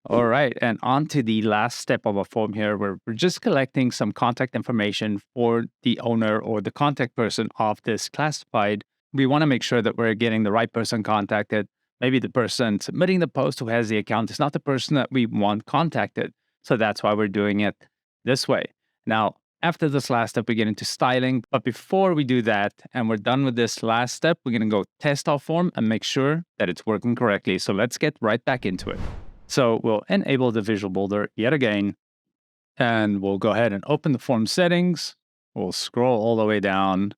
All right, and on to the last step of a form here, where we're just collecting some contact information for the owner or the contact person of this classified. We want to make sure that we're getting the right person contacted. Maybe the person submitting the post who has the account is not the person that we want contacted. So that's why we're doing it this way. Now, after this last step, we get into styling. But before we do that, and we're done with this last step, we're going to go test our form and make sure that it's working correctly. So let's get right back into it. So we'll enable the visual builder yet again, and we'll go ahead and open the form settings. We'll scroll all the way down,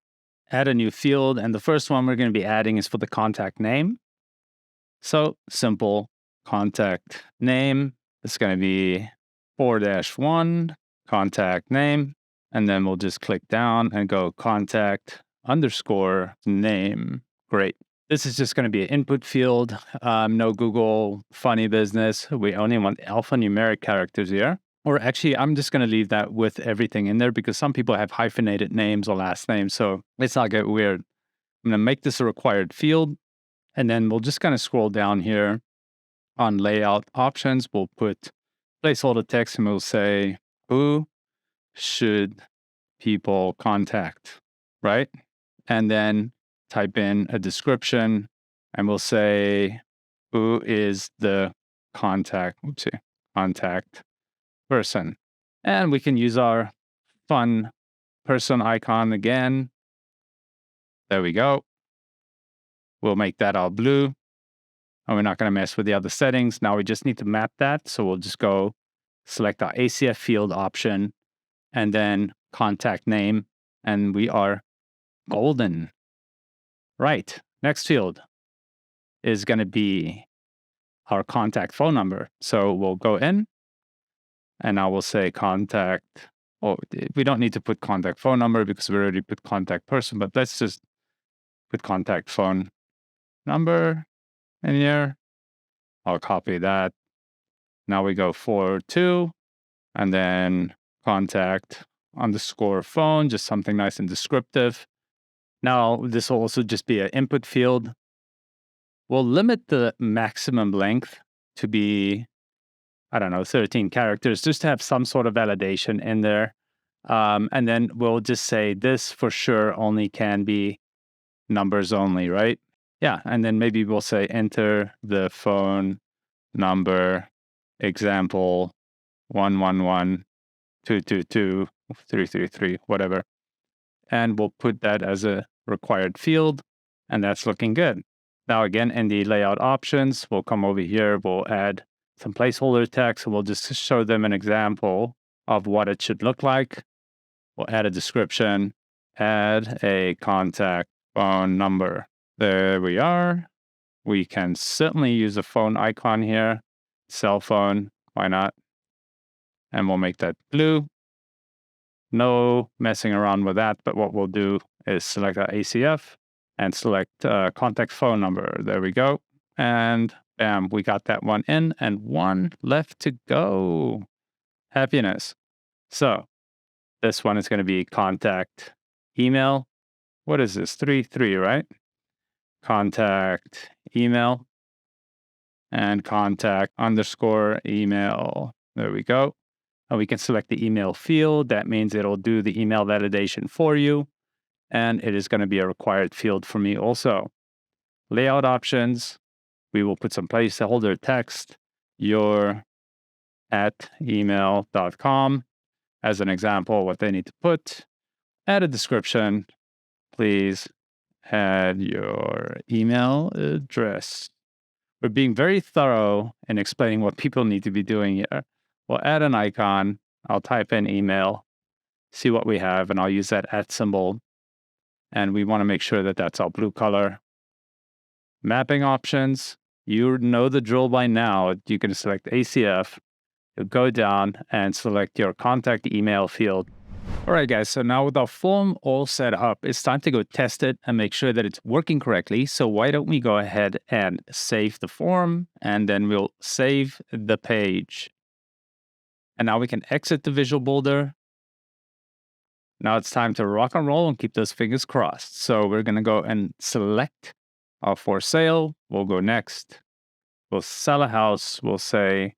add a new field, and the first one we're going to be adding is for the contact name. So simple contact name. It's going to be 4-1 contact name, and then we'll just click down and go contact underscore name. Great. This is just going to be an input field, no Google funny business. We only want alphanumeric characters here. Or actually, I'm just going to leave that with everything in there because some people have hyphenated names or last names, so let's not get weird. I'm going to make this a required field, and then we'll just kind of scroll down here on layout options. We'll put placeholder text, and we'll say, who should people contact, right? And then type in a description, and we'll say, who is the contact person? And we can use our fun person icon again. There we go. We'll make that all blue. And we're not going to mess with the other settings. Now we just need to map that. So we'll just go select our ACF field option and then contact name. And we are golden. Right. Next field is going to be our contact phone number. So we'll go in and I will say contact. Oh, we don't need to put contact phone number because we already put contact person, but let's just put contact phone number in here. I'll copy that. Now we go 4-2 and then contact underscore phone, just something nice and descriptive. Now, this will also just be an input field. We'll limit the maximum length to be, 13 characters, just to have some sort of validation in there. And then we'll just say this for sure only can be numbers only, right? Yeah, and then maybe we'll say enter the phone number, example 111-222-333, whatever. And we'll put that as a required field, and that's looking good. Now, again, in the layout options, we'll come over here, we'll add some placeholder text, and we'll just show them an example of what it should look like. We'll add a description, add a contact phone number. There we are. We can certainly use a phone icon here, cell phone, why not? And we'll make that blue. No messing around with that, but what we'll do is select our ACF and select contact phone number. There we go. And bam, we got that one in and one left to go. Happiness. So this one is going to be contact email. What is this? 3, right? Contact email and contact underscore email. There we go. And we can select the email field. That means it'll do the email validation for you. And it is going to be a required field for me also. Layout options. We will put some placeholder text, your at email.com as an example, what they need to put. Add a description. Please add your email address. We're being very thorough in explaining what people need to be doing here. We'll add an icon. I'll type in email, see what we have, and I'll use that @ symbol. And we want to make sure that that's all blue color. Mapping options. You know the drill by now. You can select ACF. You'll go down and select your contact email field. All right, guys, so now with our form all set up, it's time to go test it and make sure that it's working correctly. So why don't we go ahead and save the form, and then we'll save the page. And now we can exit the visual builder. Now it's time to rock and roll and keep those fingers crossed. So we're going to go and select our for sale. We'll go next. We'll sell a house. We'll say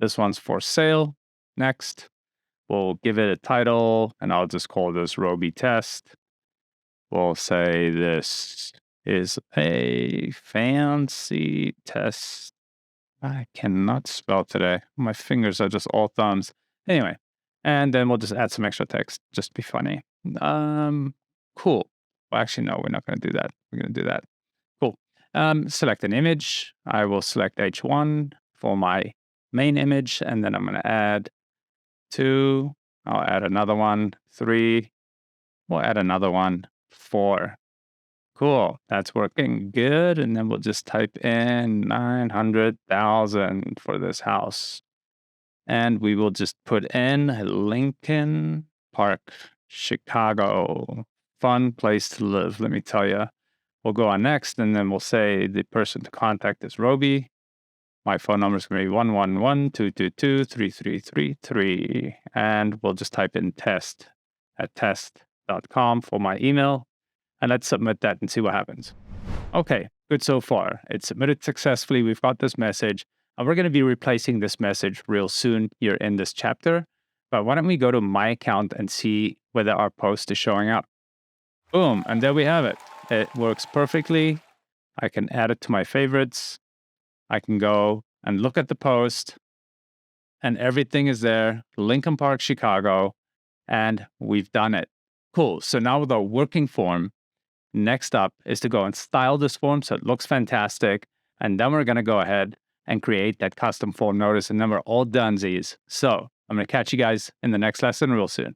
This one's for sale. Next. We'll give it a title, and I'll just call this Roby test. We'll say this is a fancy test. I cannot spell today. My fingers are just all thumbs. Anyway, and then we'll just add some extra text just to be funny. Cool. Well, actually, no, we're not going to do that. We're going to do that. Cool. Select an image. I will select H1 for my main image, and then I'm going to add 2. I'll add another one, 3. We'll add another one, 4. Cool, that's working good. And then we'll just type in 900,000 for this house. And we will just put in Lincoln Park, Chicago. Fun place to live, let me tell you. We'll go on next, and then we'll say the person to contact is Roby. My phone number is going to be 111-222-3333. And we'll just type in test@test.com for my email. And let's submit that and see what happens. Okay, good so far. It's submitted successfully. We've got this message. And we're going to be replacing this message real soon here in this chapter. But why don't we go to my account and see whether our post is showing up. Boom, and there we have it. It works perfectly. I can add it to my favorites. I can go and look at the post, and everything is there. Lincoln Park, Chicago, and we've done it. Cool. So now with our working form, next up is to go and style this form so it looks fantastic. And then we're going to go ahead and create that custom form notice, and then we're all donesies. So I'm going to catch you guys in the next lesson real soon.